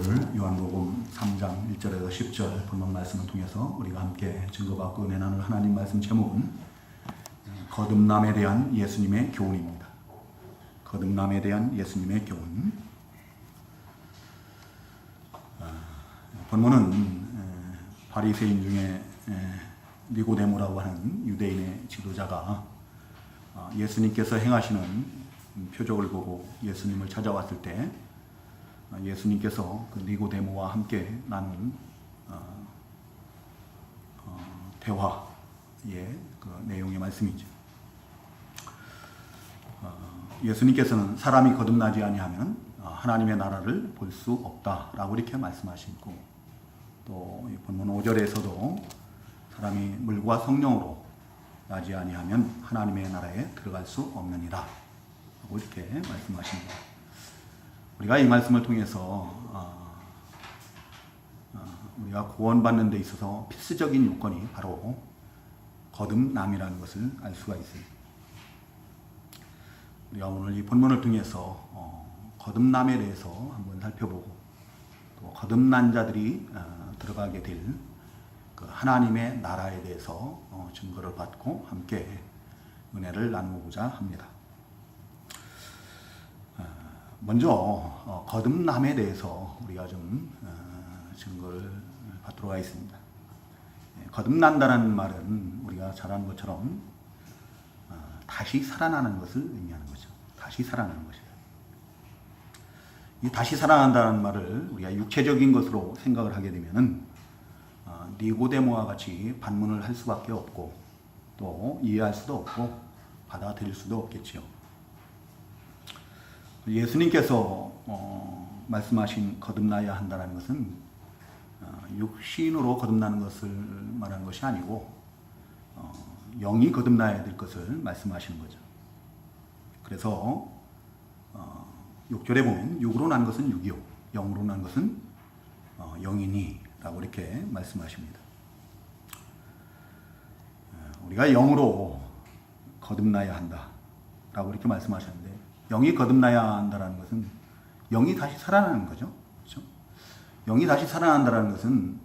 오늘 요한복음 3장 1절에서 10절 본문 말씀을 통해서 우리가 함께 증거받고 은혜 나눌 하나님 말씀 제목은 거듭남에 대한 예수님의 교훈입니다. 거듭남에 대한 예수님의 교훈. 본문은 바리새인 중에 니고데모라고 하는 유대인의 지도자가 예수님께서 행하시는 표적을 보고 예수님을 찾아왔을 때 예수님께서 그 니고데모와 함께 나눈 대화의 그 내용의 말씀이죠. 예수님께서는 사람이 거듭나지 아니하면 하나님의 나라를 볼 수 없다라고 이렇게 말씀하시고, 또 본문 5절에서도 사람이 물과 성령으로 나지 아니하면 하나님의 나라에 들어갈 수 없느니라 라고 이렇게 말씀하십니다. 우리가 이 말씀을 통해서 우리가 구원받는 데 있어서 필수적인 요건이 바로 거듭남이라는 것을 알 수가 있어요. 우리가 오늘 이 본문을 통해서 거듭남에 대해서 한번 살펴보고, 또 거듭난 자들이 들어가게 될 그 하나님의 나라에 대해서 증거를 받고 함께 은혜를 나누고자 합니다. 먼저 거듭남에 대해서 우리가 좀 증거를 받도록 하겠습니다. 거듭난다는 말은 우리가 잘 아는 것처럼 다시 살아나는 것을 의미하는 거죠. 다시 살아나는 것이에요. 이 다시 살아난다는 말을 우리가 육체적인 것으로 생각을 하게 되면은 니고데모와 같이 반문을 할 수밖에 없고, 또 이해할 수도 없고 받아들일 수도 없겠지요. 예수님께서 말씀하신 거듭나야 한다는 것은 육신으로 거듭나는 것을 말하는 것이 아니고 영이 거듭나야 될 것을 말씀하시는 거죠. 그래서 6절에 보면 육으로 난 것은 육이요 영으로 난 것은 영이니 라고 이렇게 말씀하십니다. 우리가 영으로 거듭나야 한다 라고 이렇게 말씀하셨는데, 영이 거듭나야 한다는 것은 영이 다시 살아나는 거죠. 그렇죠? 영이 다시 살아난다는 것은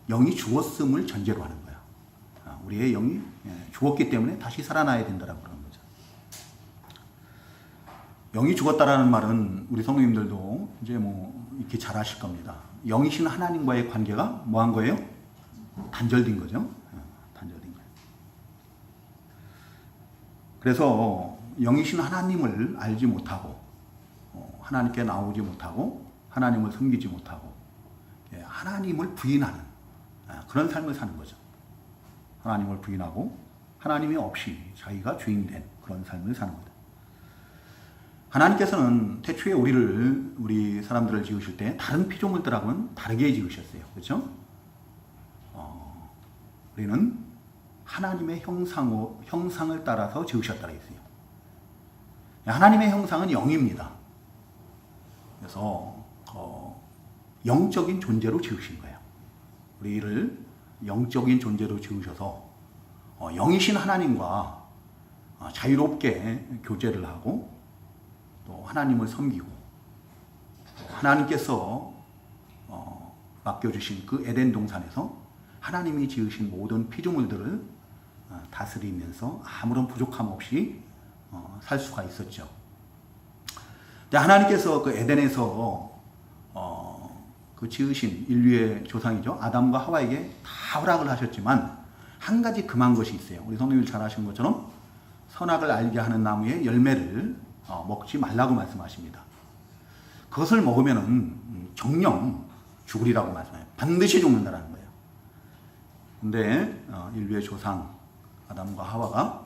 영이 죽었음을 전제로 하는 거야. 우리의 영이 죽었기 때문에 다시 살아나야 된다라고 그러는 거죠. 영이 죽었다라는 말은 우리 성도님들도 이제 이렇게 잘 아실 겁니다. 영이신 하나님과의 관계가 뭐한 거예요? 단절된 거죠. 단절된 거예요. 그래서 영이신 하나님을 알지 못하고, 하나님께 나오지 못하고, 하나님을 섬기지 못하고, 하나님을 부인하는 그런 삶을 사는 거죠. 하나님을 부인하고 하나님이 없이 자기가 주인된 그런 삶을 사는 거죠. 하나님께서는 태초에 우리 사람들을 지으실 때 다른 피조물들하고는 다르게 지으셨어요. 그렇죠? 우리는 하나님의 형상을 따라서 지으셨다고 했어요. 하나님의 형상은 영입니다. 그래서 영적인 존재로 지으신 거예요. 우리를 영적인 존재로 지으셔서 영이신 하나님과 자유롭게 교제를 하고, 또 하나님을 섬기고, 하나님께서 맡겨주신 그 에덴 동산에서 하나님이 지으신 모든 피조물들을 다스리면서 아무런 부족함 없이 살 수가 있었죠. 근데 하나님께서 그 에덴에서 그 지으신 인류의 조상이죠, 아담과 하와에게 다 허락을 하셨지만 한 가지 금한 것이 있어요. 우리 성도님들 잘 아시는 것처럼 선악을 알게 하는 나무의 열매를 먹지 말라고 말씀하십니다. 그것을 먹으면은 정령 죽으리라고 말씀해요. 반드시 죽는다라는 거예요. 근데 인류의 조상 아담과 하와가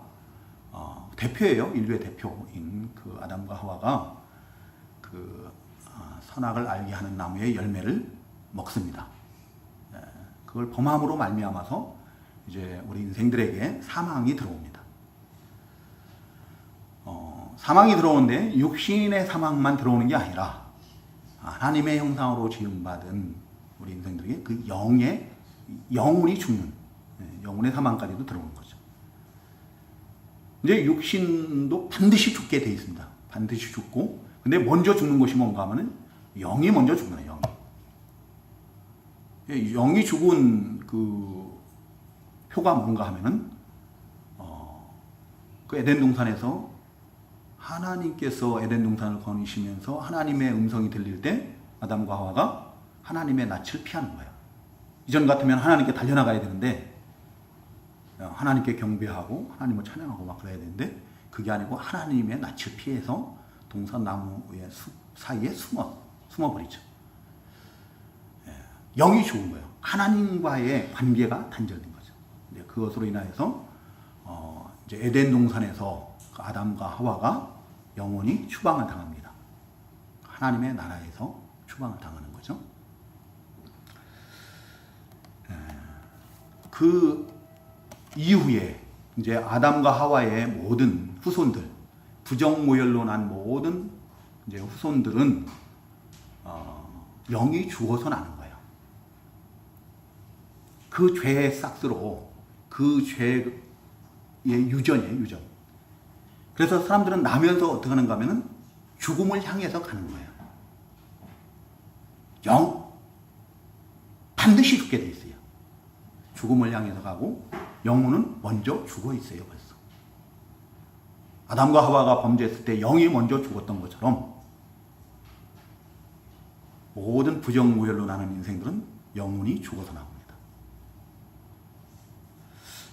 대표예요. 인류의 대표인 그 아담과 하와가 그 선악을 알게 하는 나무의 열매를 먹습니다. 그걸 범함으로 말미암아서 이제 우리 인생들에게 사망이 들어옵니다. 사망이 들어오는데 육신의 사망만 들어오는 게 아니라 하나님의 형상으로 지음받은 우리 인생들에게 그 영혼이 죽는, 영혼의 사망까지도 들어오는 거죠. 이제 육신도 반드시 죽게 돼 있습니다. 반드시 죽고, 근데 먼저 죽는 것이 뭔가 하면은 영이 먼저 죽는 거예요. 영이. 영이 죽은 그 표가 뭔가 하면은 그 에덴 동산에서 하나님께서 에덴 동산을 거니시면서 하나님의 음성이 들릴 때 아담과 하와가 하나님의 낯을 피하는 거예요. 이전 같으면 하나님께 달려나가야 되는데 하나님께 경배하고 하나님을 찬양하고 막 그래야 되는데 그게 아니고 하나님의 낯을 피해서 동산 나무의 숲 사이에 숨어버리죠. 영이 죽은 거예요. 하나님과의 관계가 단절된 거죠. 이제 그것으로 인하여서 이제 에덴 동산에서 그 아담과 하와가 영원히 추방을 당합니다. 하나님의 나라에서 추방을 당하는 거죠. 그 이후에 이제 아담과 하와의 모든 후손들, 부정모열로 난 모든 이제 후손들은 영이 죽어서 나는 거예요. 그 죄의 싹스로 그 죄의 유전이에요, 유전. 그래서 사람들은 나면서 어떻게 하는가 하면은 죽음을 향해서 가는 거예요. 반드시 죽게 돼 있어요. 죽음을 향해서 가고 영혼은 먼저 죽어 있어요, 벌써. 아담과 하와가 범죄했을 때 영이 먼저 죽었던 것처럼 모든 부정무혈로 나는 인생들은 영혼이 죽어서 나옵니다.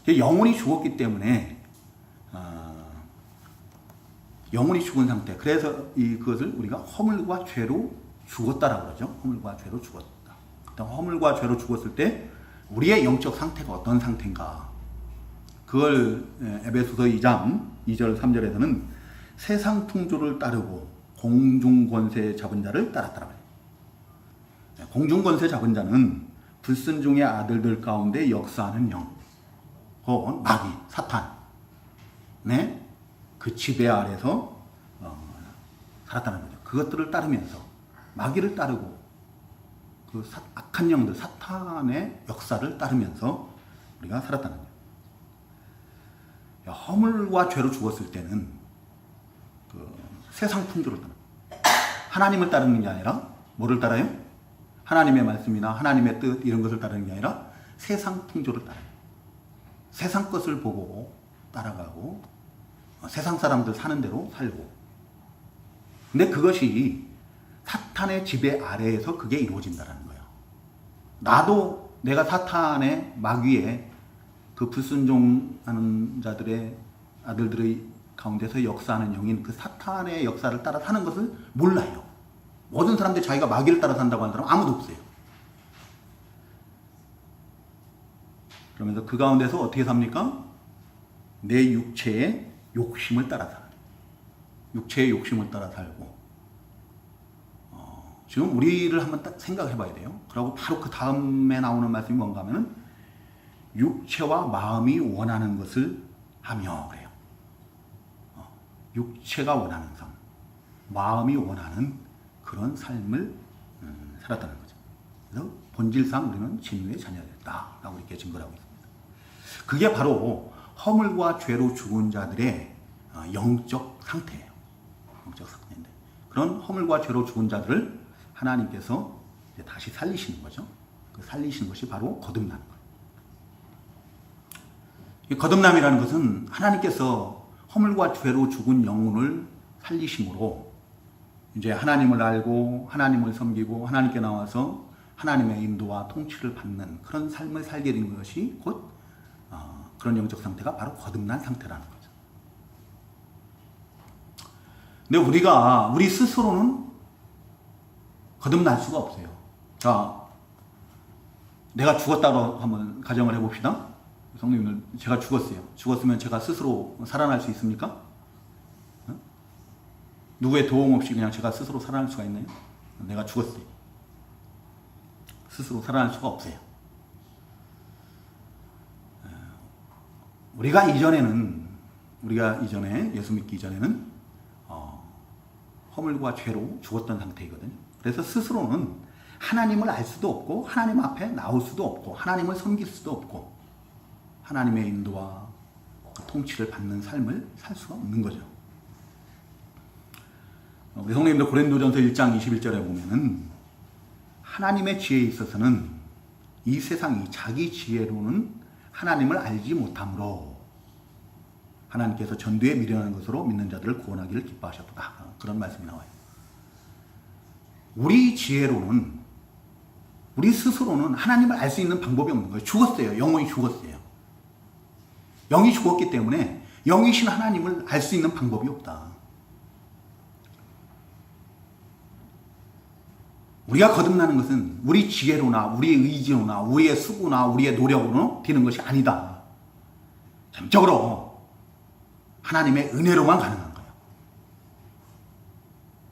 영혼이 죽었기 때문에 영혼이 죽은 상태. 그래서 그것을 우리가 허물과 죄로 죽었다라고 그러죠. 허물과 죄로 죽었다. 허물과 죄로 죽었을 때 우리의 영적 상태가 어떤 상태인가. 그걸 에베소서 2장 2절 3절에서는 세상 풍조를 따르고 공중권세 잡은 자를 따랐더라. 공중권세 잡은 자는 불순종의 아들들 가운데 역사하는 영, 혹은 마귀, 사탄, 그 지배 아래서 살았다는 거죠. 그것들을 따르면서 마귀를 따르고 그 악한 영들, 사탄의 역사를 따르면서 우리가 살았다는 거예요. 허물과 죄로 죽었을 때는 그 세상 풍조를 따라 하나님을 따르는 게 아니라 뭐를 따라요? 하나님의 말씀이나 하나님의 뜻 이런 것을 따르는 게 아니라 세상 풍조를 따라요. 세상 것을 보고 따라가고 세상 사람들 사는 대로 살고. 근데 그것이 사탄의 지배 아래에서 그게 이루어진다는 거예요. 나도 내가 사탄의 마귀의 그 불순종하는 자들의 아들들의 가운데서 역사하는 영인 그 사탄의 역사를 따라 사는 것을 몰라요. 모든 사람들이 자기가 마귀를 따라 산다고 하는 사람 아무도 없어요. 그러면서 그 가운데서 어떻게 삽니까? 내 육체의 욕심을 따라 살아요. 육체의 욕심을 따라 살고 지금 우리를 한번 딱 생각해 봐야 돼요. 그리고 바로 그 다음에 나오는 말씀이 뭔가 하면은 육체와 마음이 원하는 것을 하며 그래요. 육체가 원하는 삶, 마음이 원하는 그런 삶을 살았다는 거죠. 그래서 본질상 우리는 진노의 자녀였다라고 이렇게 증거를 하고 있습니다. 그게 바로 허물과 죄로 죽은 자들의 영적 상태예요. 영적 상태인데 그런 허물과 죄로 죽은 자들을 하나님께서 이제 다시 살리시는 거죠. 그 살리시는 것이 바로 거듭나는 거예요. 이 거듭남이라는 것은 하나님께서 허물과 죄로 죽은 영혼을 살리심으로 이제 하나님을 알고 하나님을 섬기고 하나님께 나와서 하나님의 인도와 통치를 받는 그런 삶을 살게 된 것이 곧 그런 영적 상태가 바로 거듭난 상태라는 거죠. 근데 우리 스스로는 거듭날 수가 없어요. 자, 내가 죽었다고 한번 가정을 해봅시다. 성도님들, 제가 죽었어요. 죽었으면 제가 스스로 살아날 수 있습니까? 누구의 도움 없이 그냥 제가 스스로 살아날 수가 있나요? 내가 죽었어요. 스스로 살아날 수가 없어요. 우리가 이전에 예수 믿기 이전에는 허물과 죄로 죽었던 상태이거든요. 그래서 스스로는 하나님을 알 수도 없고 하나님 앞에 나올 수도 없고 하나님을 섬길 수도 없고 하나님의 인도와 통치를 받는 삶을 살 수가 없는 거죠. 우리 성도님들 고린도전서 1장 21절에 보면은 하나님의 지혜에 있어서는 이 세상이 자기 지혜로는 하나님을 알지 못하므로 하나님께서 전두에 미련한 것으로 믿는 자들을 구원하기를 기뻐하셨다. 그런 말씀이 나와요. 우리 지혜로는, 우리 스스로는 하나님을 알 수 있는 방법이 없는 거예요. 죽었어요. 영혼이 죽었어요. 영이 죽었기 때문에 영이신 하나님을 알 수 있는 방법이 없다. 우리가 거듭나는 것은 우리 지혜로나 우리의 의지로나 우리의 수고나 우리의 노력으로 되는 것이 아니다. 전적으로 하나님의 은혜로만 가능한 거예요.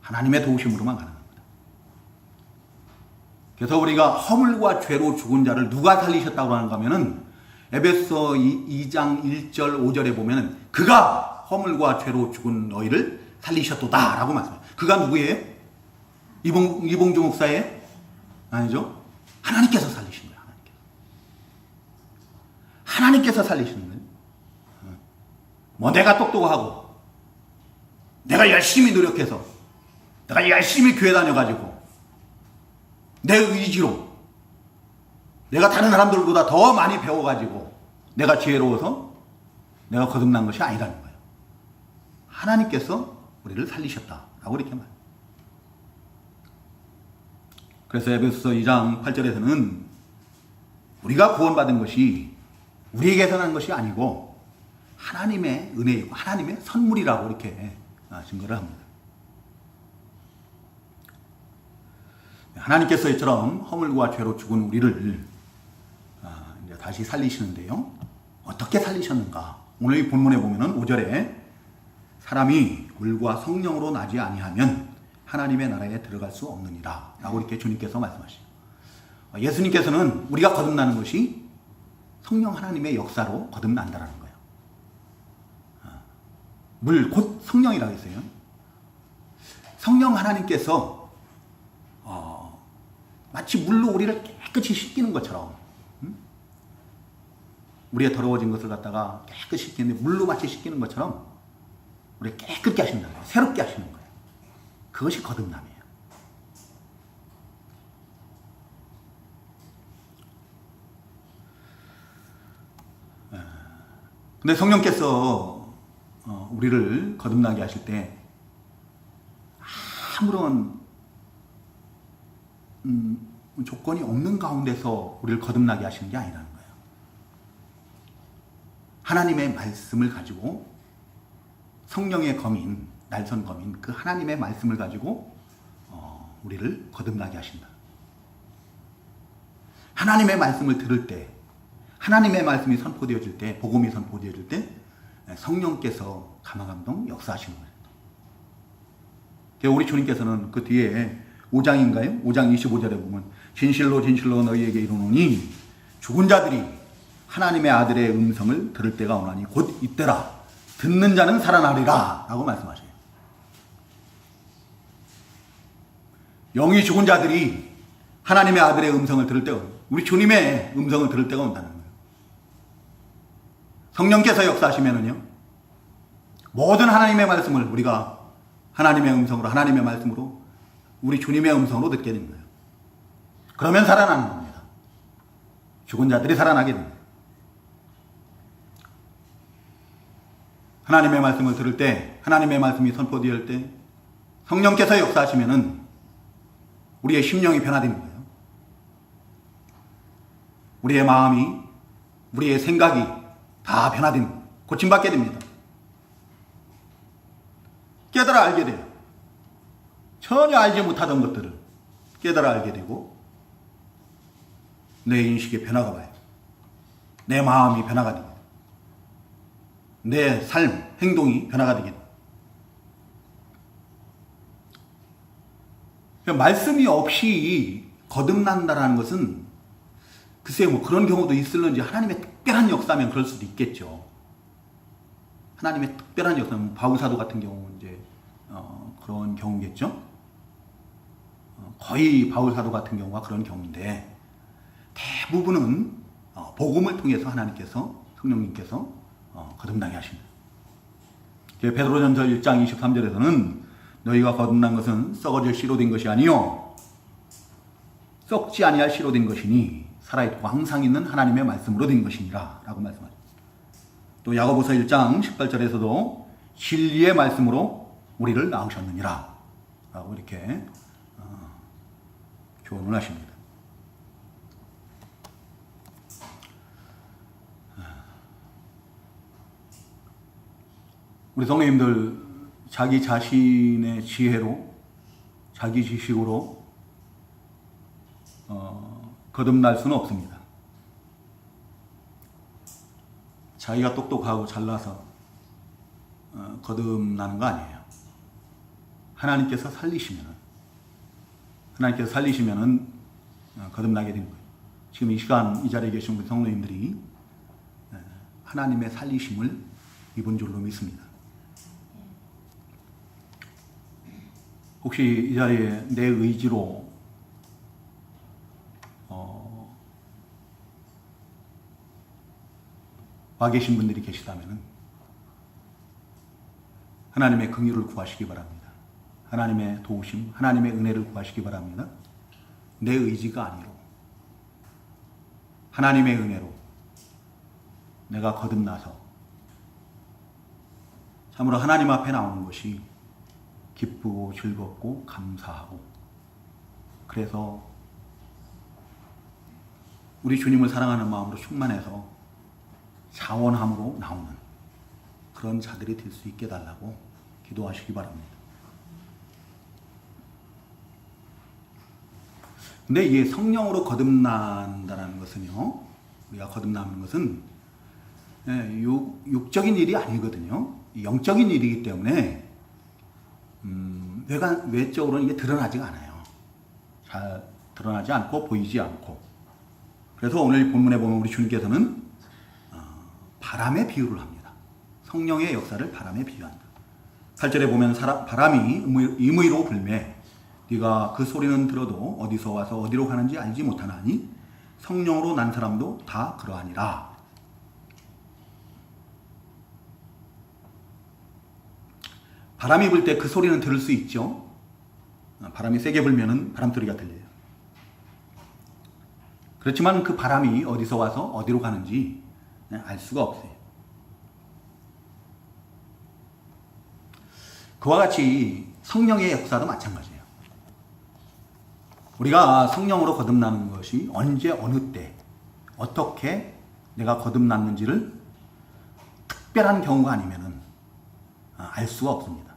하나님의 도우심으로만 가능한 거예요. 그래서 우리가 허물과 죄로 죽은 자를 누가 살리셨다고 하는가 하면은 에베소 2장 1절 5절에 보면은 그가 허물과 죄로 죽은 너희를 살리셨도다 라고 말씀해요. 그가 누구예요? 이봉주 목사예요? 아니죠. 하나님께서 살리신 거예요. 하나님께서 살리시는 거예요. 뭐 내가 똑똑하고 내가 열심히 노력해서 내가 열심히 교회 다녀가지고 내 의지로 내가 다른 사람들보다 더 많이 배워가지고 내가 지혜로워서 내가 거듭난 것이 아니라는 거예요. 하나님께서 우리를 살리셨다라고 이렇게 말해요. 그래서 에베소서 2장 8절에서는 우리가 구원받은 것이 우리에게서 난 것이 아니고 하나님의 은혜이고 하나님의 선물이라고 이렇게 증거를 합니다. 하나님께서 이처럼 허물과 죄로 죽은 우리를 이제 다시 살리시는데요. 어떻게 살리셨는가? 오늘 이 본문에 보면은 5절에 사람이 물과 성령으로 나지 아니하면 하나님의 나라에 들어갈 수 없느니라 라고 이렇게 주님께서 말씀하시죠. 예수님께서는 우리가 거듭나는 것이 성령 하나님의 역사로 거듭난다라는 거예요. 물 곧 성령이라고 했어요. 성령 하나님께서 마치 물로 우리를 깨끗이 씻기는 것처럼 우리의 더러워진 것을 갖다가 깨끗이 씻기는데 물로 마치 씻기는 것처럼 우리를 깨끗게 하신다는 거예요. 새롭게 하시는 거예요. 그것이 거듭남이에요. 근데 성령께서 우리를 거듭나게 하실 때 아무런 조건이 없는 가운데서 우리를 거듭나게 하시는 게 아니라는 거예요. 하나님의 말씀을 가지고 성령의 검인, 날선 검인 그 하나님의 말씀을 가지고 우리를 거듭나게 하신다. 하나님의 말씀을 들을 때, 하나님의 말씀이 선포되어질 때, 복음이 선포되어질 때 성령께서 감화감동 역사하시는 거예요. 우리 주님께서는 그 뒤에 5장인가요? 5장 25절에 보면 진실로 진실로 너희에게 이르노니 죽은 자들이 하나님의 아들의 음성을 들을 때가 오나니 곧 이때라. 듣는 자는 살아나리라 라고 말씀하셔요. 영이 죽은 자들이 하나님의 아들의 음성을 들을 때가, 우리 주님의 음성을 들을 때가 온다는 거예요. 성령께서 역사하시면은요, 모든 하나님의 말씀을 우리가 하나님의 음성으로, 하나님의 말씀으로, 우리 주님의 음성으로 듣게 되는 거예요. 그러면 살아나는 겁니다. 죽은 자들이 살아나게 됩니다. 하나님의 말씀을 들을 때, 하나님의 말씀이 선포되을 때 성령께서 역사하시면은 우리의 심령이 변화되는 거예요. 우리의 마음이, 우리의 생각이 다 변화되는 거예요. 고침받게 됩니다. 깨달아 알게 돼요. 전혀 알지 못하던 것들을 깨달아 알게 되고 내 인식의 변화가 와요. 내 마음이 변화가 됩니다. 내 삶, 행동이 변화가 되게 됩니다. 말씀이 없이 거듭난다라는 것은 글쎄요, 뭐 그런 경우도 있을런지 하나님의 특별한 역사면 그럴 수도 있겠죠. 하나님의 특별한 역사는 바울사도 같은 경우 이제 그런 경우겠죠. 거의 바울사도 같은 경우가 그런 경우인데 대부분은 복음을 통해서 하나님께서, 성령님께서 거듭나게 하십니다. 베드로전서 1장 23절에서는 너희가 거듭난 것은 썩어질 씨로 된 것이 아니요 썩지 아니할 씨로 된 것이니 살아있고 항상 있는 하나님의 말씀으로 된 것이니라 라고 말씀하죠. 또 야고보서 1장 18절에서도 진리의 말씀으로 우리를 낳으셨느니라 라고 이렇게 조언을 하십니다. 우리 성도님들 자기 자신의 지혜로 자기 지식으로 거듭날 수는 없습니다. 자기가 똑똑하고 잘나서 거듭나는 거 아니에요. 하나님께서 살리시면은 거듭나게 되는 거예요. 지금 이 시간 이 자리에 계신 우리 성도님들이 하나님의 살리심을 입은 줄로 믿습니다. 혹시 이 자리에 내 의지로 와 계신 분들이 계시다면 하나님의 긍휼을 구하시기 바랍니다. 하나님의 도우심, 하나님의 은혜를 구하시기 바랍니다. 내 의지가 아니로 하나님의 은혜로 내가 거듭나서 참으로 하나님 앞에 나오는 것이 기쁘고 즐겁고 감사하고, 그래서 우리 주님을 사랑하는 마음으로 충만해서 자원함으로 나오는 그런 자들이 될 수 있게 달라고 기도하시기 바랍니다. 근데 이게 성령으로 거듭난다는 것은요, 우리가 거듭나는 것은 육적인 일이 아니거든요. 영적인 일이기 때문에 외적으로는 이게 드러나지가 않아요. 잘 드러나지 않고 보이지 않고. 그래서 오늘 본문에 보면 우리 주님께서는 바람에 비유를 합니다. 성령의 역사를 바람에 비유한다. 8절에 보면 바람이 임의로 불매 네가 그 소리는 들어도 어디서 와서 어디로 가는지 알지 못하나니 성령으로 난 사람도 다 그러하니라. 바람이 불 때 그 소리는 들을 수 있죠. 바람이 세게 불면은 바람 소리가 들려요. 그렇지만 그 바람이 어디서 와서 어디로 가는지 알 수가 없어요. 그와 같이 성령의 역사도 마찬가지예요. 우리가 성령으로 거듭나는 것이 언제 어느 때 어떻게 내가 거듭났는지를 특별한 경우가 아니면은 알 수가 없습니다.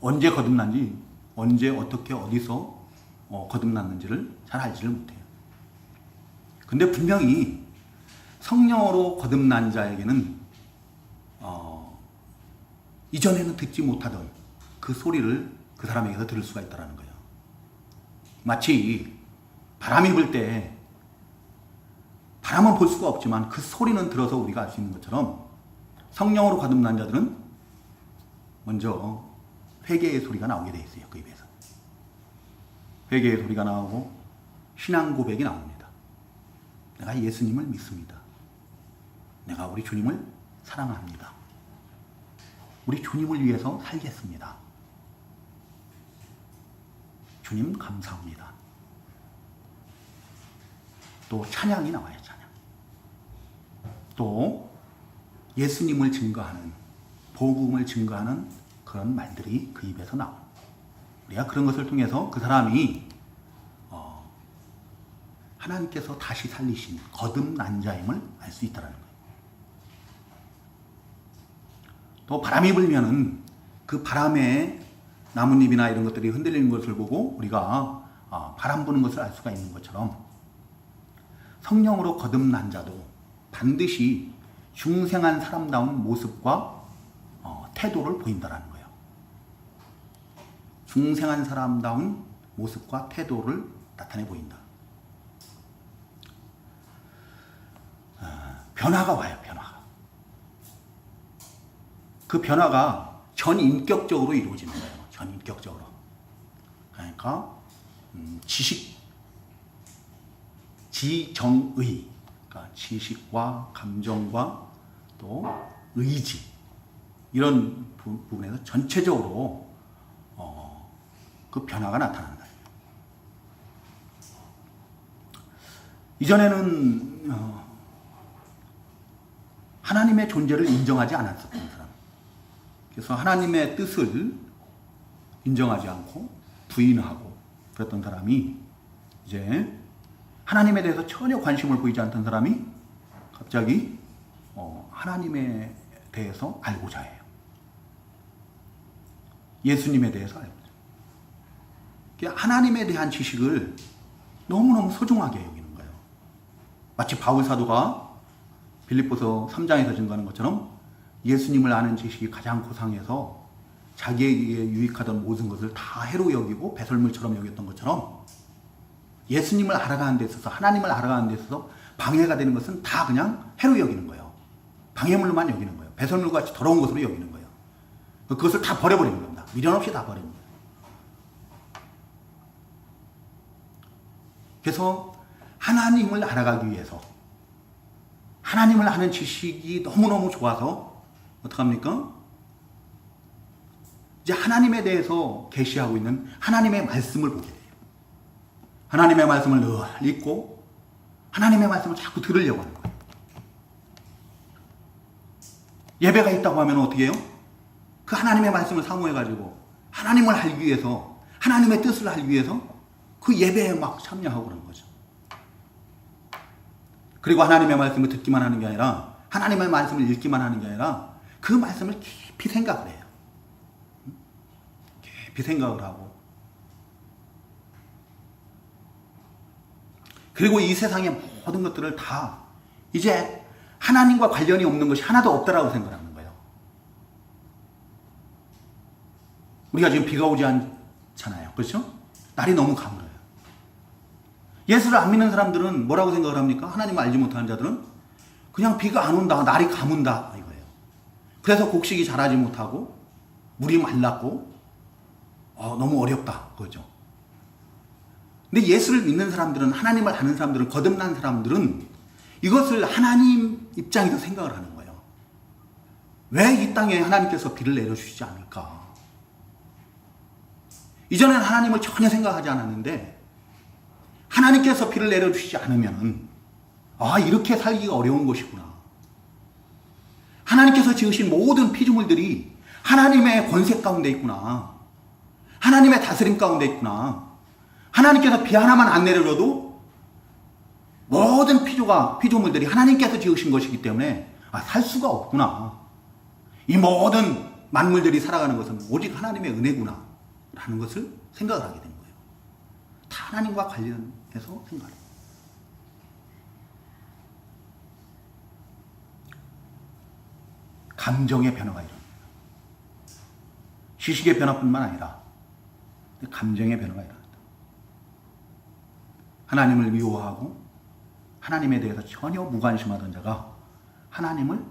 언제 거듭난지, 언제 어떻게 어디서 거듭났는지를 잘 알지를 못해요. 근데 분명히 성령으로 거듭난 자에게는 이전에는 듣지 못하던 그 소리를 그 사람에게서 들을 수가 있다는 거예요. 마치 바람이 불 때 바람은 볼 수가 없지만 그 소리는 들어서 우리가 알 수 있는 것처럼 성령으로 거듭난 자들은 먼저 회개의 소리가 나오게 돼 있어요. 그 입에서 회개의 소리가 나오고 신앙 고백이 나옵니다. 내가 예수님을 믿습니다. 내가 우리 주님을 사랑합니다. 우리 주님을 위해서 살겠습니다. 주님 감사합니다. 또 찬양이 나와요. 찬양. 또 예수님을 증거하는, 복음을 증거하는 그런 말들이 그 입에서 나옵니다. 우리가 그런 것을 통해서 그 사람이 하나님께서 다시 살리신 거듭난 자임을 알 수 있다는 거예요. 또 바람이 불면은 그 바람에 나뭇잎이나 이런 것들이 흔들리는 것을 보고 우리가 바람 부는 것을 알 수가 있는 것처럼 성령으로 거듭난 자도 반드시 중생한 사람다운 모습과 태도를 보인다는 거예요. 중생한 사람다운 모습과 태도를 나타내 보인다. 변화가 와요. 변화가. 그 변화가 전인격적으로 이루어지는 거예요. 전인격적으로. 그러니까 지식, 지정의, 그러니까 지식과 감정과 또 의지, 이런 부분에서 전체적으로 그 변화가 나타난다. 이전에는 하나님의 존재를 인정하지 않았었던 사람. 그래서 하나님의 뜻을 인정하지 않고 부인하고 그랬던 사람이 이제 하나님에 대해서 전혀 관심을 보이지 않던 사람이 갑자기 하나님에 대해서 알고자 해요. 예수님에 대해서 알고자 해요. 하나님에 대한 지식을 너무너무 소중하게 여기는 거예요. 마치 바울 사도가 빌립보서 3장에서 증거하는 것처럼 예수님을 아는 지식이 가장 고상해서 자기에게 유익하던 모든 것을 다 해로 여기고 배설물처럼 여겼던 것처럼 예수님을 알아가는 데 있어서 하나님을 알아가는 데 있어서 방해가 되는 것은 다 그냥 해로 여기는 거예요. 방해물로만 여기는 거예요. 배설물같이 더러운 것으로 여기는 거예요. 그것을 다 버려버리는 겁니다. 미련 없이 다 버리는 거예요. 그래서 하나님을 알아가기 위해서 하나님을 아는 지식이 너무너무 좋아서 어떡합니까? 이제 하나님에 대해서 계시하고 있는 하나님의 말씀을 보게 돼요. 하나님의 말씀을 늘 읽고 하나님의 말씀을 자꾸 들으려고 하는 거예요. 예배가 있다고 하면 어떻게 해요? 그 하나님의 말씀을 사모해가지고 하나님을 알기 위해서 하나님의 뜻을 알기 위해서 그 예배에 막 참여하고 그런 거죠. 그리고 하나님의 말씀을 듣기만 하는 게 아니라 하나님의 말씀을 읽기만 하는 게 아니라 그 말씀을 깊이 생각을 해요. 깊이 생각을 하고 그리고 이 세상의 모든 것들을 다 이제 하나님과 관련이 없는 것이 하나도 없다라고 생각하는 거예요. 우리가 지금 비가 오지 않잖아요. 그렇죠? 날이 너무 가물어요. 예수를 안 믿는 사람들은 뭐라고 생각을 합니까? 하나님을 알지 못하는 자들은 그냥 비가 안 온다, 날이 가문다 이거예요. 그래서 곡식이 자라지 못하고 물이 말랐고 너무 어렵다 그거죠. 근데 예수를 믿는 사람들은 하나님을 아는 사람들은 거듭난 사람들은 이것을 하나님 입장에서 생각을 하는 거예요. 왜 이 땅에 하나님께서 비를 내려주시지 않을까? 이전에는 하나님을 전혀 생각하지 않았는데 하나님께서 비를 내려주시지 않으면 이렇게 살기가 어려운 것이구나. 하나님께서 지으신 모든 피조물들이 하나님의 권세 가운데 있구나. 하나님의 다스림 가운데 있구나. 하나님께서 비 하나만 안 내려줘도 모든 피조물들이 하나님께서 지으신 것이기 때문에 살 수가 없구나. 이 모든 만물들이 살아가는 것은 오직 하나님의 은혜구나 라는 것을 생각을 하게 된 거예요. 다 하나님과 관련해서 생각을 해요. 감정의 변화가 일어납니다. 지식의 변화뿐만 아니라 감정의 변화가 일어납니다. 하나님을 미워하고 하나님에 대해서 전혀 무관심하던 자가 하나님을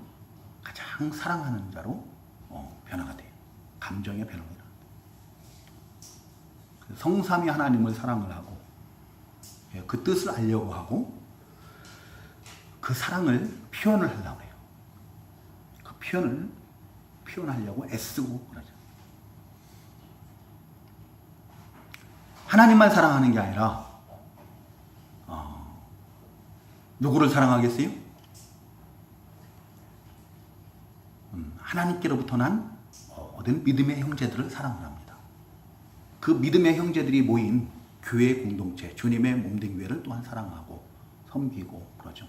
가장 사랑하는 자로 변화가 돼요. 감정의 변화가 일어납니다. 성삼위 하나님을 사랑을 하고 그 뜻을 알려고 하고 그 사랑을 표현을 하려고 해요. 그 표현하려고 애쓰고 그러죠. 하나님만 사랑하는 게 아니라 누구를 사랑하겠어요? 하나님께로부터 난 모든 믿음의 형제들을 사랑을 합니다. 그 믿음의 형제들이 모인 교회 공동체, 주님의 몸된 교회를 또한 사랑하고 섬기고 그러죠.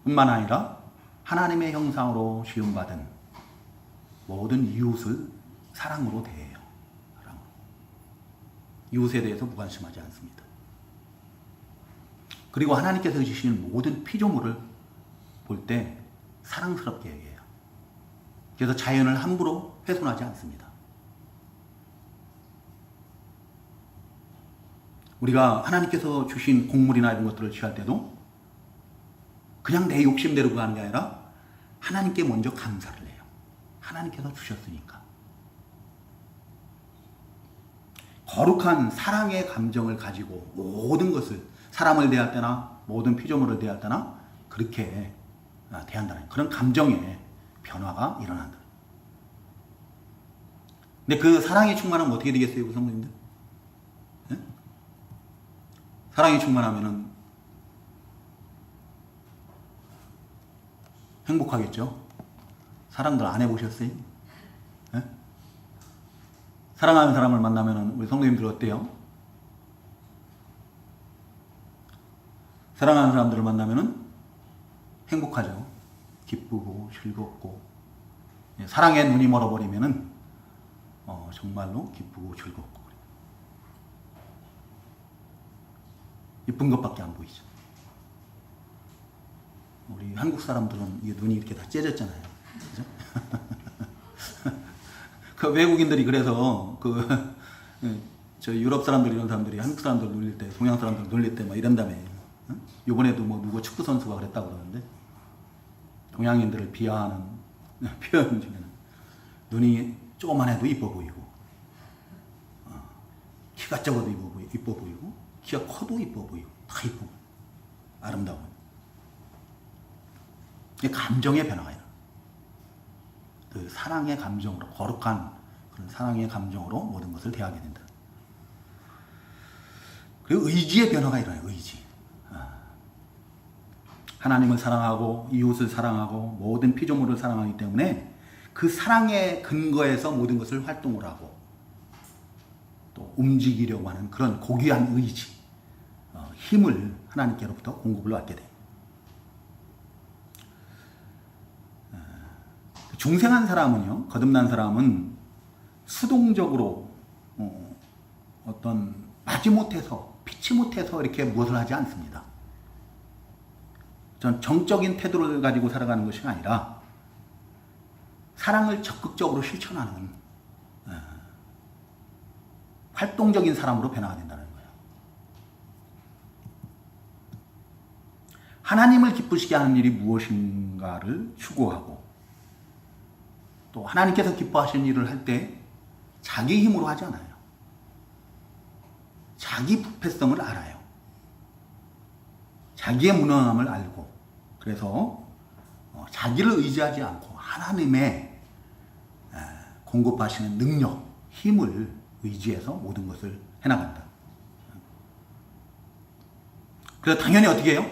뿐만 아니라 하나님의 형상으로 지음받은 모든 이웃을 사랑으로 대해요. 사랑으로. 이웃에 대해서 무관심하지 않습니다. 그리고 하나님께서 주시는 모든 피조물을 볼 때 사랑스럽게 얘기해요. 그래서 자연을 함부로 훼손하지 않습니다. 우리가 하나님께서 주신 곡물이나 이런 것들을 취할 때도 그냥 내 욕심대로 그거 하는 게 아니라 하나님께 먼저 감사를 해요. 하나님께서 주셨으니까. 거룩한 사랑의 감정을 가지고 모든 것을 사람을 대할 때나 모든 피조물을 대할 때나 그렇게 대한다는 그런 감정의 변화가 일어난다. 근데 그 사랑이 충만하면 어떻게 되겠어요, 그 성도님들? 네? 사랑이 충만하면은 행복하겠죠? 사랑들 안 해보셨어요? 네? 사랑하는 사람을 만나면은 우리 성도님들 어때요? 사랑하는 사람들을 만나면은 행복하죠. 기쁘고 즐겁고. 사랑에 눈이 멀어버리면은 정말로 기쁘고 즐겁고 이쁜 것밖에 안 보이죠. 우리 한국 사람들은 이 눈이 이렇게 다 째졌잖아요. 그죠? 그 외국인들이 그래서 저 유럽 사람들 이런 사람들이 한국 사람들 놀릴 때, 동양 사람들 놀릴 때 막 이런다며. 요번에도 뭐 누구 축구 선수가 그랬다고 그러는데 동양인들을 비하하는 표현 중에는 눈이 조그만해도 이뻐 보이고 키가 작아도 이뻐 보이고 키가 커도 이뻐 보이고 다 이쁘고 아름다워. 감정의 변화가 있어요. 그 사랑의 감정으로, 거룩한 그런 사랑의 감정으로 모든 것을 대하게 된다. 그리고 의지의 변화가 일어나요. 의지. 하나님을 사랑하고 이웃을 사랑하고 모든 피조물을 사랑하기 때문에 그 사랑의 근거에서 모든 것을 활동을 하고 또 움직이려고 하는 그런 고귀한 의지, 힘을 하나님께로부터 공급을 받게 돼요. 중생한 사람은요, 거듭난 사람은 수동적으로 어떤 마지못해서 피치 못해서 이렇게 무엇을 하지 않습니다. 전 정적인 태도를 가지고 살아가는 것이 아니라 사랑을 적극적으로 실천하는 활동적인 사람으로 변화가 된다는 거예요. 하나님을 기쁘시게 하는 일이 무엇인가를 추구하고 또 하나님께서 기뻐하시는 일을 할 때 자기 힘으로 하지 않아요. 자기 부패성을 알아요. 자기의 무능함을 알고 그래서 자기를 의지하지 않고 하나님의 공급하시는 능력, 힘을 의지해서 모든 것을 해나간다. 그래서 당연히 어떻게 해요?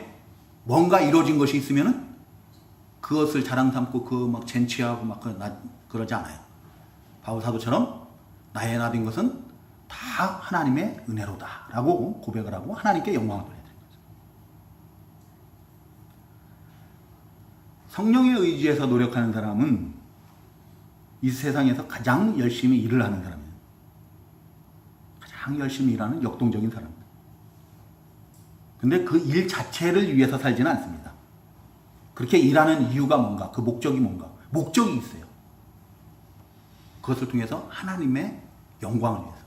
뭔가 이루어진 것이 있으면은 그것을 자랑 삼고 막 젠치하고 막 그러지 않아요. 바울 사도처럼 나의 나된 것은 다 하나님의 은혜로다라고 고백을 하고 하나님께 영광을 돌려요. 성령의 의지에서 노력하는 사람은 이 세상에서 가장 열심히 일을 하는 사람이에요. 가장 열심히 일하는 역동적인 사람입니다. 근데 그 일 자체를 위해서 살지는 않습니다. 그렇게 일하는 이유가 뭔가, 그 목적이 뭔가, 목적이 있어요. 그것을 통해서 하나님의 영광을 위해서.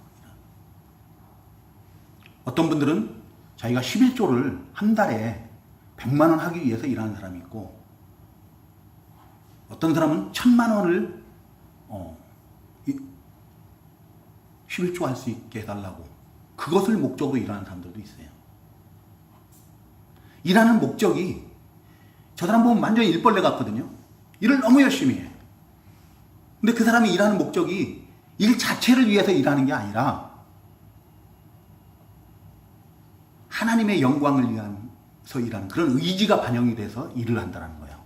어떤 분들은 자기가 11조를 한 달에 100만 원 하기 위해서 일하는 사람이 있고 어떤 사람은 1000만 원을 11조 할 수 있게 해달라고 그것을 목적으로 일하는 사람들도 있어요. 일하는 목적이 저 사람 보면 완전히 일벌레 같거든요. 일을 너무 열심히 해. 근데 그 사람이 일하는 목적이 일 자체를 위해서 일하는 게 아니라 하나님의 영광을 위해서 일하는 그런 의지가 반영이 돼서 일을 한다는 거예요.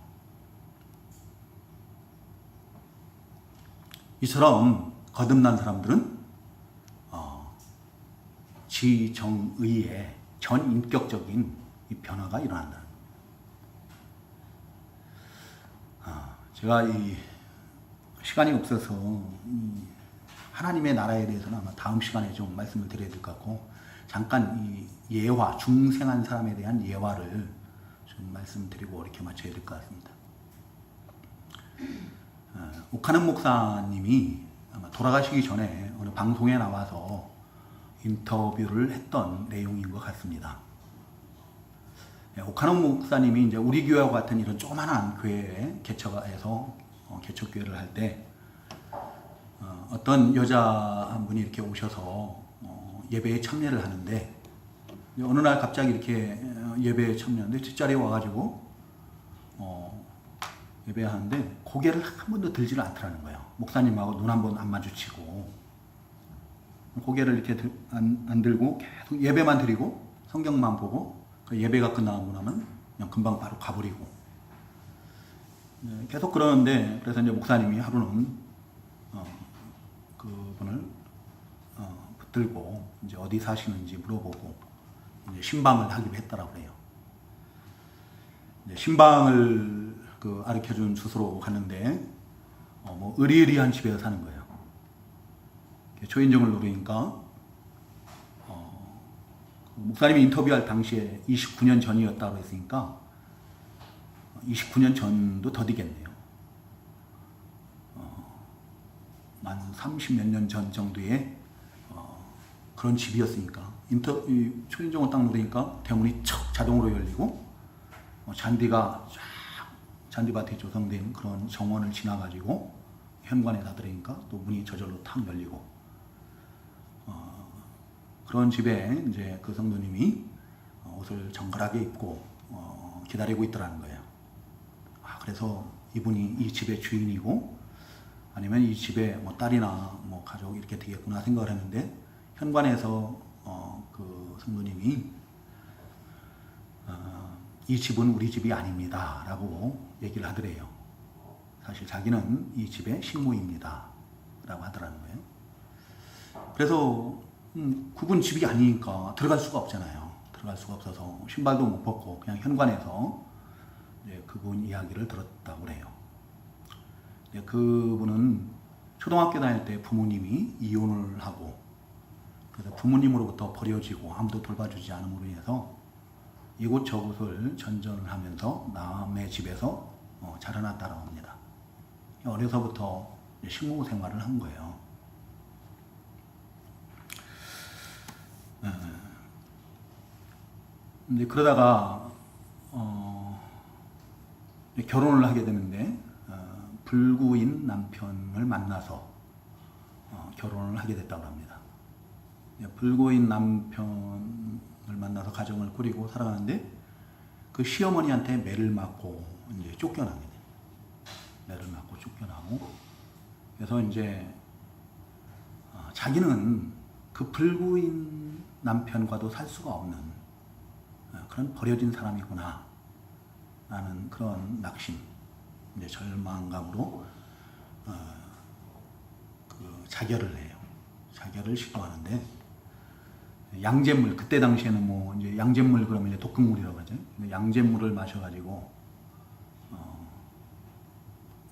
이처럼 거듭난 사람들은 지정의의 전인격적인 이 변화가 일어난다는 거예요. 제가 이 시간이 없어서 하나님의 나라에 대해서는 아마 다음 시간에 좀 말씀을 드려야 될 것 같고 잠깐 이 예화, 중생한 사람에 대한 예화를 좀 말씀드리고 이렇게 마쳐야 될 것 같습니다. 오카는 목사님이 아마 돌아가시기 전에 어느 방송에 나와서 인터뷰를 했던 내용인 것 같습니다. 오카는 목사님이 이제 우리 교회와 같은 이런 조그만한 교회에 개척해서 개척교회를 할 때 어떤 여자 한 분이 이렇게 오셔서 예배에 참여를 하는데 어느 날 갑자기 이렇게 예배에 참여하는데 뒷자리에 와가지고 예배하는데 고개를 한 번도 들지를 않더라는 거예요. 목사님하고 눈 한 번 안 마주치고 고개를 이렇게 안 들고 계속 예배만 드리고 성경만 보고 그 예배가 끝나고 나면 그냥 금방 바로 가버리고 계속 그러는데 그래서 이제 목사님이 하루는 그분을 붙들고 이제 어디 사시는지 물어보고 이제 신방을 하기로 했다라고 그래요. 이제 신방을 그 가르쳐준 주소로 갔는데 뭐 으리으리한 집에서 사는 거예요. 초인종을 누르니까 목사님이 인터뷰할 당시에 29년 전이었다고 했으니까 29년 전도 더디겠네요. 만 30몇 년 전 정도의 그런 집이었으니까 초인종을 딱 누르니까 대문이 척 자동으로 열리고 잔디밭에 조성된 그런 정원을 지나가지고 현관에 닫으니까 또 문이 저절로 탁 열리고 그런 집에 이제 그 성도님이 옷을 정갈하게 입고 기다리고 있더라는 거예요. 그래서 이분이 이 집의 주인이고 아니면 이 집에 뭐 딸이나 뭐 가족 이렇게 되겠구나 생각을 했는데 현관에서 그 성도님이 이 집은 우리 집이 아닙니다 라고 얘기를 하더래요. 사실 자기는 이 집의 식모입니다 라고 하더라는 거예요. 그래서 그분 집이 아니니까 들어갈 수가 없잖아요. 들어갈 수가 없어서 신발도 못 벗고 그냥 현관에서 이제 그분 이야기를 들었다고 그래요. 그분은 초등학교 다닐 때 부모님이 이혼을 하고 그래서 부모님으로부터 버려지고 아무도 돌봐주지 않음으로 인해서 이곳저곳을 전전을 하면서 남의 집에서 자라났다고 합니다. 어려서부터 식모 생활을 한 거예요. 근데 그러다가 결혼을 하게 되는데 불구인 남편을 만나서 결혼을 하게 됐다고 합니다. 불구인 남편을 만나서 가정을 꾸리고 살아가는데 그 시어머니한테 매를 맞고 이제 쫓겨나게 돼요. 매를 맞고 쫓겨나고 그래서 이제 자기는 그 불구인 남편과도 살 수가 없는 그런 버려진 사람이구나 라는 그런 낙심, 이제 절망감으로 그 자결을 해요. 자결을 시도하는데 양잿물, 그때 당시에는 뭐 이제 양잿물 그러면 이제 독극물이라고 하죠. 양잿물을 마셔가지고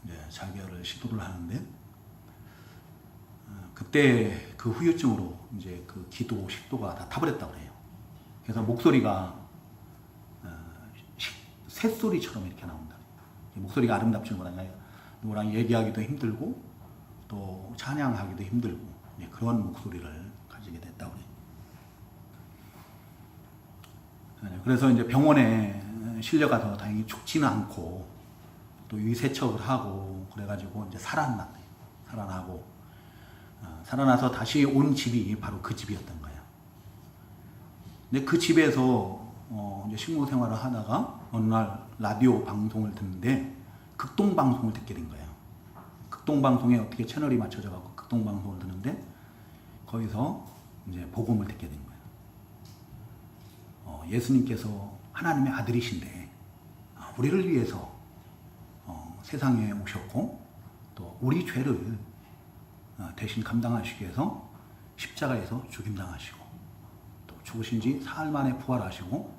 이제 자결을 시도를 하는데 그때 그 후유증으로 이제 그 기도, 식도가 다 타버렸다고 해요. 그래서 목소리가 새소리처럼 이렇게 나온다. 목소리가 아름답지는 못하냐. 누구랑 얘기하기도 힘들고 또 찬양하기도 힘들고 그런 목소리를 가지게 됐다고 해요. 그래서 이제 병원에 실려가서 다행히 죽지는 않고 또 위세척을 하고 그래가지고 이제 살아났대요. 살아나서 다시 온 집이 바로 그 집이었던 거예요. 근데 그 집에서 이제 식모 생활을 하다가 어느 날 라디오 방송을 듣는데 극동 방송을 듣게 된 거예요. 극동 방송에 어떻게 채널이 맞춰져 갖고 극동 방송을 듣는데 거기서 이제 복음을 듣게 된 거예요. 예수님께서 하나님의 아들이신데 우리를 위해서 세상에 오셨고 또 우리 죄를 대신 감당하시기 위해서 십자가에서 죽임당하시고 또 죽으신 지 사흘 만에 부활하시고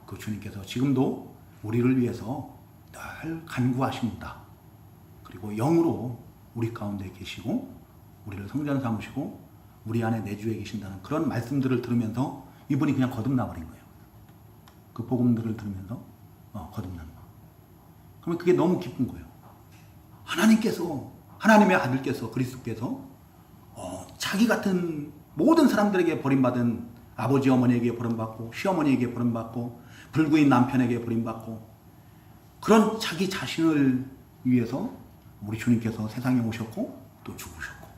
그 주님께서 지금도 우리를 위해서 늘 간구하십니다. 그리고 영으로 우리 가운데 계시고 우리를 성전 삼으시고 우리 안에 내주에 계신다는 그런 말씀들을 들으면서 이분이 그냥 거듭나버린 거예요. 그 복음들을 들으면서 거듭난 거. 그러면 그게 너무 기쁜 거예요. 하나님의 아들께서 그리스도께서 자기 같은 모든 사람들에게 버림받은 아버지 어머니에게 버림받고 시어머니에게 버림받고 불구인 남편에게 버림받고 그런 자기 자신을 위해서 우리 주님께서 세상에 오셨고 또 죽으셨고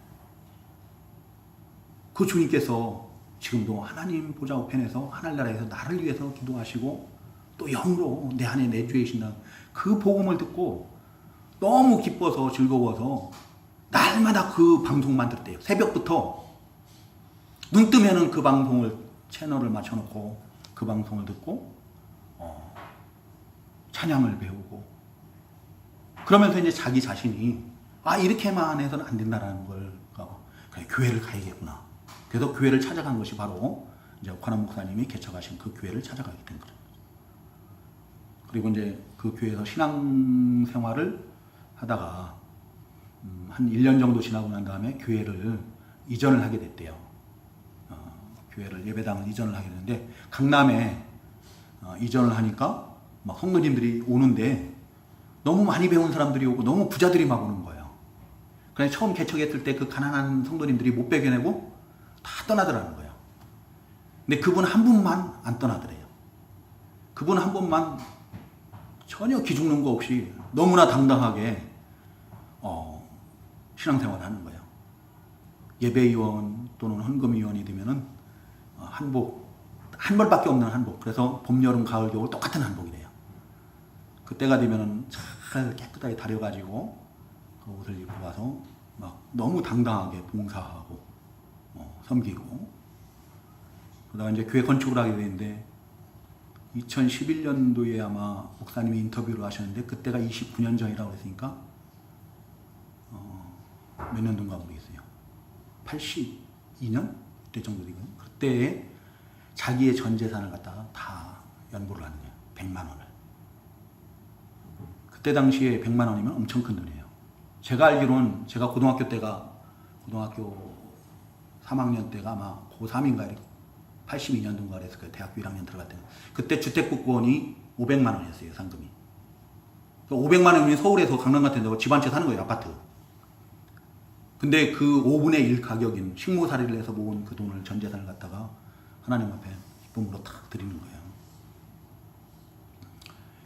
그 주님께서 지금도 하나님 보좌 우편에서 하늘나라에서 나를 위해서 기도하시고 또 영으로 내 안에 내주에 계신다. 그 복음을 듣고 너무 기뻐서 즐거워서 날마다 그 방송만 들었대요. 새벽부터 눈 뜨면은 그 방송을 채널을 맞춰놓고 그 그 방송을 듣고 찬양을 배우고 그러면서 이제 자기 자신이 이렇게만 해서는 안 된다라는 걸 그래, 교회를 가야겠구나. 그래서 교회를 찾아간 것이 바로 이제 관원 목사님이 개척하신 그 교회를 찾아가게 된 거죠. 그리고 이제 그 교회에서 신앙생활을 하다가 한 1년 정도 지나고 난 다음에 교회를 이전을 하게 됐대요. 교회를 예배당을 이전을 하게 됐는데 강남에 이전을 하니까 막 성도님들이 오는데 너무 많이 배운 사람들이 오고 너무 부자들이 막 오는 거예요. 그래서 처음 개척했을 때 그 가난한 성도님들이 못 배겨내고 다 떠나더라는 거예요. 근데 그분 한 분만 안 떠나더래요. 그분 한 분만 전혀 기죽는 거 없이 너무나 당당하게 신앙생활을 하는 거예요. 예배위원 또는 헌금위원이 되면은 한복 한 벌밖에 없는 한복. 그래서 봄, 여름, 가을, 겨울 똑같은 한복이래요. 그때가 되면은 잘 깨끗하게 다려가지고 그 옷을 입고 와서 막 너무 당당하게 봉사하고 섬기고 그러다가 이제 교회 건축을 하게 되는데 2011년도에 아마 목사님이 인터뷰를 하셨는데 그때가 29년 전이라고 했으니까 몇 년도인가 모르겠어요. 82년? 그때 정도 되거든요. 그때에 자기의 전 재산을 갖다가 다 연보를 하는 거예요. 100만 원을. 그때 당시에 100만 원이면 엄청 큰 돈이에요. 제가 알기로는 제가 고등학교 3학년 때가 아마 고3인가 82년도인가 그랬을 거예요. 대학교 1학년 들어갈 때는. 그때 주택복권이 500만 원이었어요. 상금이. 500만 원이면 서울에서 강남 같은 데 집 한 채 사는 거예요. 아파트. 근데 그 5분의 1 가격인 식모살이를 해서 모은 그 돈을 전 재산을 갖다가 하나님 앞에 기쁨으로 탁 드리는 거예요.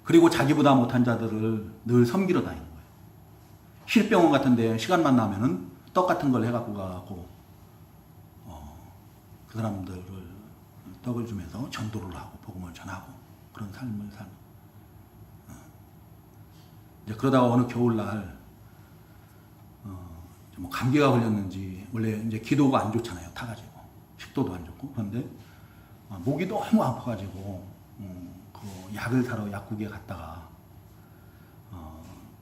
그리고 자기보다 못한 자들을 늘 섬기러 다니는 거예요. 실병원 같은데 시간만 나면은 떡 같은 걸 해갖고 가고 그 사람들을 떡을 주면서 전도를 하고 복음을 전하고 그런 삶을 사는. 이제 그러다가 어느 겨울날 뭐 감기가 걸렸는지 원래 이제 기도가 안 좋잖아요. 타가지고 식도도 안 좋고 그런데 목이 너무 아파가지고 그 약을 사러 약국에 갔다가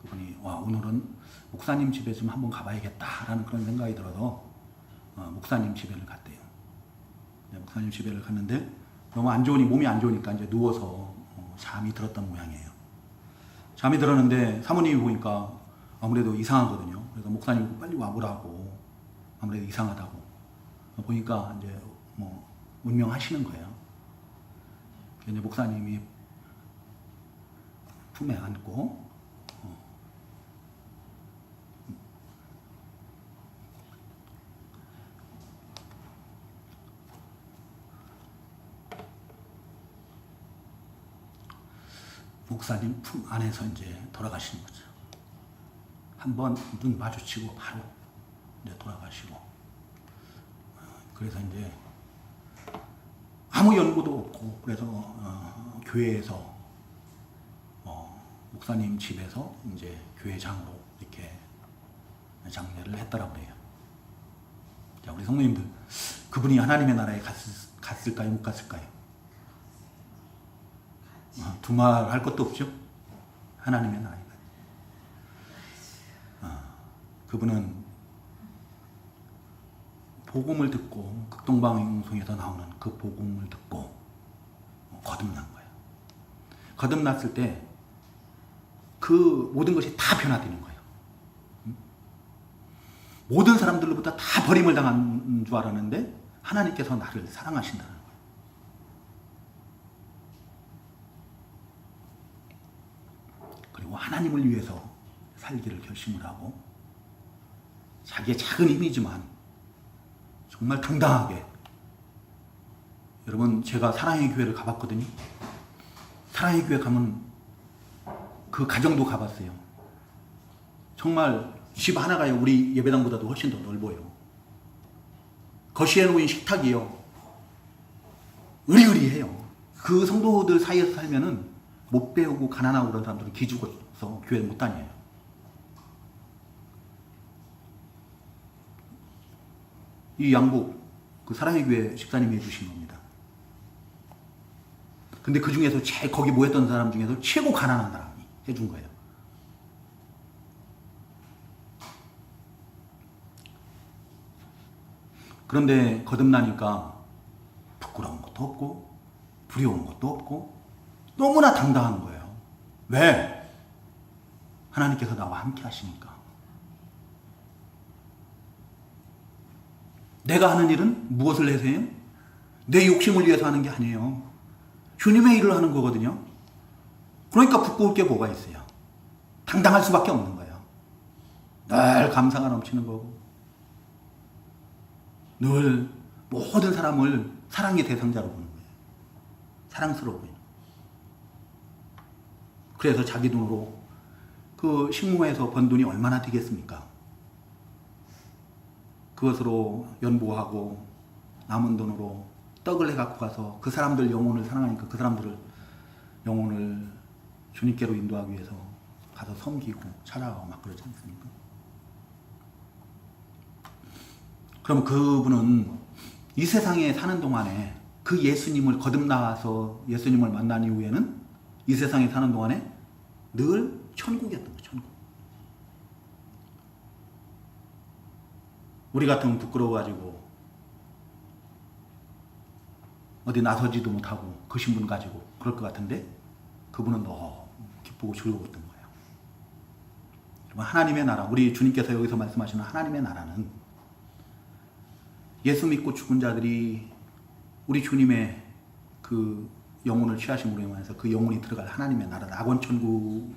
그분이 오늘은 목사님 집에 좀 한번 가봐야겠다라는 그런 생각이 들어서 목사님 집에를 갔대요. 목사님 집에를 갔는데 너무 안 좋으니 몸이 안 좋으니까 이제 누워서 잠이 들었던 모양이에요. 잠이 들었는데 사모님이 보니까 아무래도 이상하거든요. 그래서 목사님 빨리 와보라고 아무래도 이상하다고 보니까 이제 뭐 운명하시는 거예요. 이제 목사님이 품에 안고 목사님 품 안에서 이제 돌아가시는 거죠. 한번 눈 마주치고 바로 이제 돌아가시고 그래서 이제 아무 연고도 없고 그래서 교회에서 목사님 집에서 이제 교회장으로 이렇게 장례를 했더라고 그래요. 자, 우리 성도님들 그분이 하나님의 나라에 갔을까요? 못 갔을까요? 두말 할 것도 없죠. 하나님의 나라에 그분은 복음을 듣고 극동방송에서 나오는 그 복음을 듣고 거듭난 거예요. 거듭났을 때 그 모든 것이 다 변화되는 거예요. 모든 사람들로부터 다 버림을 당한 줄 알았는데 하나님께서 나를 사랑하신다는 거예요. 그리고 하나님을 위해서 살기를 결심을 하고 자기의 작은 힘이지만 정말 당당하게 여러분 제가 사랑의 교회를 가봤거든요. 사랑의 교회 가면 그 가정도 가봤어요. 정말 집 하나가요. 우리 예배당보다도 훨씬 더 넓어요. 거실에 놓인 식탁이요. 으리으리해요. 그 성도들 사이에서 살면은 못 배우고 가난하고 그런 사람들은 기죽어서 교회 못 다녀요. 이 양복 그 사랑의 교회 집사님이 해주신 겁니다. 근데 그 중에서 거기 모였던 사람 중에서 최고 가난한 사람이 해준 거예요. 그런데 거듭나니까 부끄러운 것도 없고 두려운 것도 없고 너무나 당당한 거예요. 왜? 하나님께서 나와 함께 하시니까. 내가 하는 일은 무엇을 해서요? 내 욕심을 위해서 하는 게 아니에요. 주님의 일을 하는 거거든요. 그러니까 부끄러울 게 뭐가 있어요? 당당할 수밖에 없는 거예요. 늘 감사가 넘치는 거고 늘 모든 사람을 사랑의 대상자로 보는 거예요. 사랑스러워 보이는. 그래서 자기 돈으로 그 식무에서 번 돈이 얼마나 되겠습니까? 그것으로 연보하고 남은 돈으로 떡을 해갖고 가서 그 사람들 영혼을 사랑하니까 그 사람들을 영혼을 주님께로 인도하기 위해서 가서 섬기고 찾아가고 막 그러지 않습니까? 그럼 그분은 이 세상에 사는 동안에 그 예수님을 거듭나서 예수님을 만난 이후에는 이 세상에 사는 동안에 늘 천국이었던 거예요. 천국. 우리 같으면 부끄러워가지고 어디 나서지도 못하고 그 신분 가지고 그럴 것 같은데 그분은 너무 기쁘고 즐거웠던 거예요. 하나님의 나라, 우리 주님께서 여기서 말씀하시는 하나님의 나라는 예수 믿고 죽은 자들이 우리 주님의 그 영혼을 취하심으로 인해서 그 영혼이 들어갈 하나님의 나라, 낙원 천국을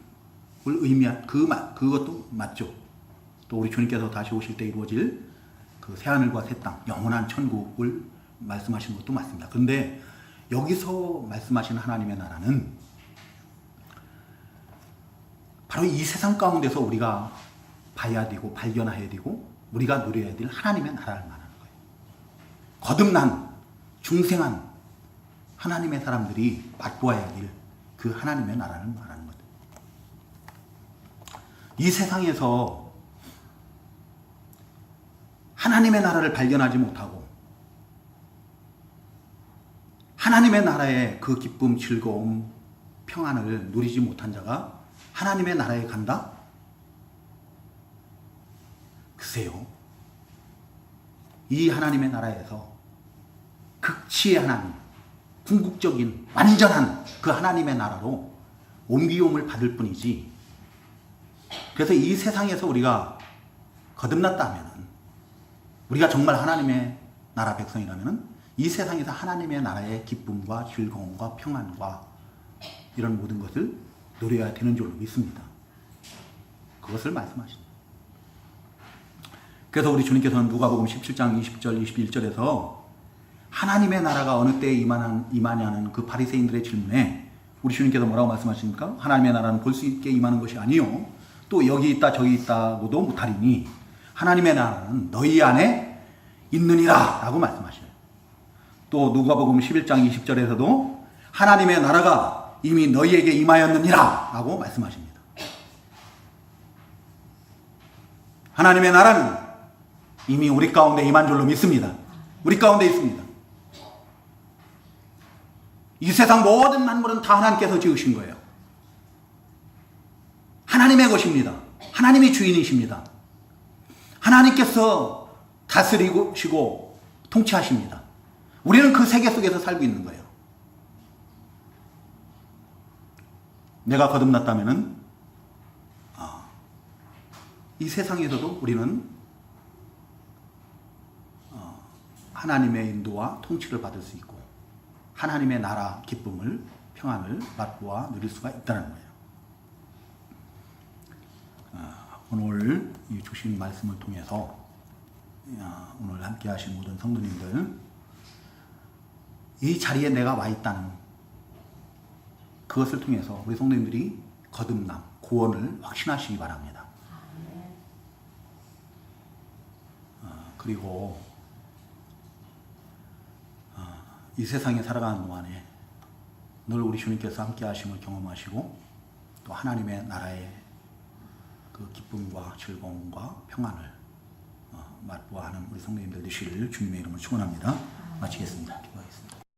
의미한 그것도 맞죠. 또 우리 주님께서 다시 오실 때 이루어질 그 새하늘과 새 땅, 영원한 천국을 말씀하신 것도 맞습니다. 그런데 여기서 말씀하시는 하나님의 나라는 바로 이 세상 가운데서 우리가 봐야 되고 발견해야 되고 우리가 누려야 될 하나님의 나라를 말하는 거예요. 거듭난 중생한 하나님의 사람들이 맛보아야 될 그 하나님의 나라를 말하는 거예요. 이 세상에서 하나님의 나라를 발견하지 못하고 하나님의 나라의 그 기쁨, 즐거움, 평안을 누리지 못한 자가 하나님의 나라에 간다? 글쎄요. 이 하나님의 나라에서 극치의 하나님, 궁극적인 완전한 그 하나님의 나라로 옮기움을 받을 뿐이지. 그래서 이 세상에서 우리가 거듭났다면, 우리가 정말 하나님의 나라 백성이라면 이 세상에서 하나님의 나라의 기쁨과 즐거움과 평안과 이런 모든 것을 누려야 되는 줄로 믿습니다. 그것을 말씀하십니다. 그래서 우리 주님께서는 누가복음 17장 20절 21절에서 하나님의 나라가 어느 때에 임하냐는 그 바리새인들의 질문에 우리 주님께서 뭐라고 말씀하십니까? 하나님의 나라는 볼 수 있게 임하는 것이 아니요 또 여기 있다 저기 있다고도 못하리니 하나님의 나라는 너희 안에 있느니라 라고 말씀하셔요. 또 누가복음 11장 20절에서도 하나님의 나라가 이미 너희에게 임하였느니라 라고 말씀하십니다. 하나님의 나라는 이미 우리 가운데 임한 줄로 믿습니다. 우리 가운데 있습니다. 이 세상 모든 만물은 다 하나님께서 지으신 거예요. 하나님의 것입니다. 하나님이 주인이십니다. 하나님께서 다스리시고 통치하십니다. 우리는 그 세계 속에서 살고 있는 거예요. 내가 거듭났다면은 이 세상에서도 우리는 하나님의 인도와 통치를 받을 수 있고 하나님의 나라 기쁨을 평안을 맛보아 누릴 수가 있다는 거예요. 오늘 이 주신 말씀을 통해서 오늘 함께 하신 모든 성도님들 이 자리에 내가 와 있다는 그것을 통해서 우리 성도님들이 거듭남, 구원을 확신하시기 바랍니다. 그리고 이 세상에 살아가는 동안에 늘 우리 주님께서 함께 하심을 경험하시고 또 하나님의 나라의 그 기쁨과 즐거움과 평안을 맛보아하는 우리 성도님들 되시기를 주님의 이름으로 축원합니다. 마치겠습니다. 기도하겠습니다.